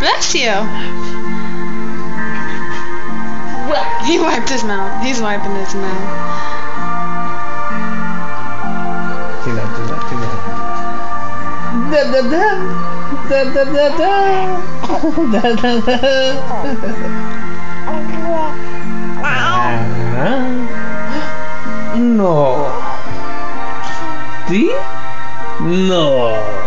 Bless you. He wiped his mouth. He's wiping his mouth. Do that. Da da da. Da da da da. Da da da. No. See? No.